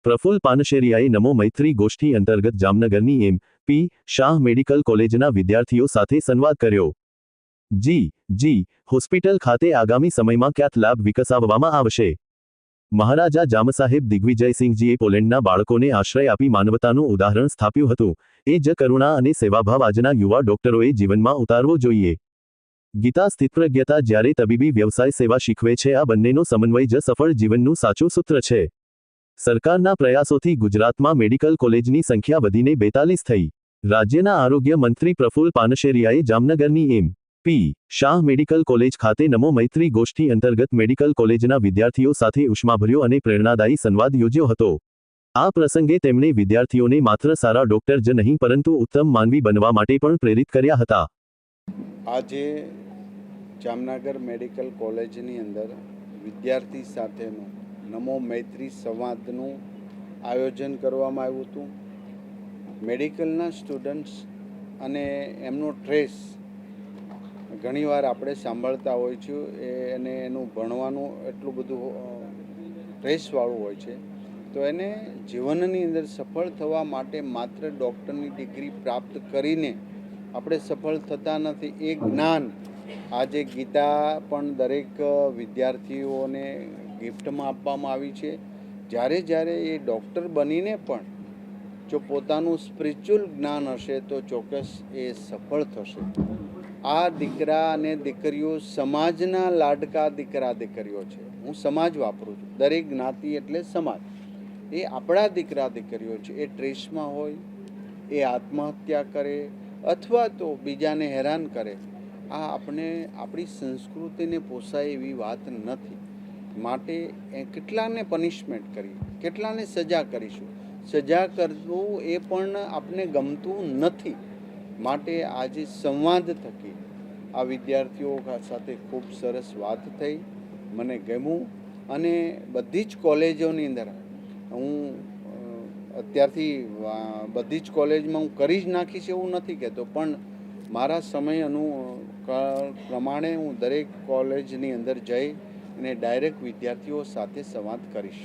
પ્રફુલ્લ પાનશેરિયાએ નમો મૈત્રી ગોષ્ઠી અંતર્ગત જામનગરની એમ.પી. શાહ મેડિકલ કોલેજના વિદ્યાર્થીઓ સાથે સંવાદ કર્યો. જી. હોસ્પિટલ ખાતે આગામી સમયમાં ક્યાંક લેબ વિકસાવવામાં આવશે. મહારાજા જામસાહેબ દિગ્વિજયસિંહજીએ પોલેન્ડના બાળકોને આશ્રય આપી માનવતાનું ઉદાહરણ સ્થાપ્યું હતું. એ જ કરુણા અને સેવાભાવ આજના યુવા ડોક્ટરોએ જીવનમાં ઉતારવો જોઈએ. ગીતા સ્થિતપ્રજ્ઞતા જ્યારે તબીબી વ્યવસાય સેવા શીખવે છે, આ બંનેનો સમન્વય જ સફળ જીવનનું સાચું સૂત્ર છે. સરકારના પ્રયાસોથી ગુજરાતમાં મેડિકલ કોલેજની સંખ્યા વધીને 42 થઈ. રાજ્યના આરોગ્ય મંત્રી પ્રફુલ્લ પાનશેરિયાએ જામનગરની એમ.પી. શાહ મેડિકલ કોલેજ ખાતે નમો મૈત્રી ગોષ્ઠી અંતર્ગત મેડિકલ કોલેજના વિદ્યાર્થીઓ સાથે ઉષ્માભર્યો અને પ્રેરણાદાયી સંવાદ યોજ્યો હતો. આ પ્રસંગે તેમણે વિદ્યાર્થીઓને માત્ર સારા ડોક્ટર જ નહીં પરંતુ ઉત્તમ માનવી બનવા માટે પણ પ્રેરિત કર્યા હતા. આજે જામનગર મેડિકલ કોલેજની અંદર વિદ્યાર્થી સાથેનું નમો મૈત્રી સંવાદનું આયોજન કરવામાં આવ્યું હતું. મેડિકલના સ્ટુડન્ટ્સ અને એમનો ટ્રેસ ઘણીવાર આપણે સાંભળતા હોય છે અને એનું ભણવાનું એટલું બધું ટ્રેસવાળું હોય છે, તો એને જીવનની અંદર સફળ થવા માટે માત્ર ડૉક્ટરની ડિગ્રી પ્રાપ્ત કરીને આપણે સફળ થતા નથી. એ જ્ઞાન આજે ગીતા પણ દરેક વિદ્યાર્થીઓને ગિફ્ટમાં આપવામાં આવી છે. જ્યારે એ ડૉક્ટર બનીને પણ જો પોતાનું સ્પિરિચ્યુઅલ જ્ઞાન હશે તો ચોક્કસ એ સફળ થશે. આ દીકરા અને દીકરીઓ સમાજના લાડકા દીકરા દીકરીઓ છે. હું સમાજ વાપરું છું, દરેક જ્ઞાતિ એટલે સમાજ. એ આપણા દીકરા દીકરીઓ છે. એ ટ્રેસમાં હોય, એ આત્મહત્યા કરે અથવા તો બીજાને હેરાન કરે, આ આપણી સંસ્કૃતિને પોસાય એવી વાત નથી. માટે કેટલાને પનિશમેન્ટ કરીએ, કેટલાને સજા કરીશું. સજા કરવું એ પણ આપણે ગમતું નથી. માટે આજે સંવાદ થકી આ વિદ્યાર્થીઓ સાથે ખૂબ સરસ વાત થઈ, મને ગમ્યું. અને બધી જ કોલેજોની અંદર હું અત્યારથી બધી જ કોલેજમાં હું કરી જ નાખીશ એવું નથી કહેતો, પણ મારા સમય પ્રમાણે હું દરેક કોલેજની અંદર જઈ અને ડાયરેક્ટ વિદ્યાર્થીઓ સાથે સંવાદ કરીશ.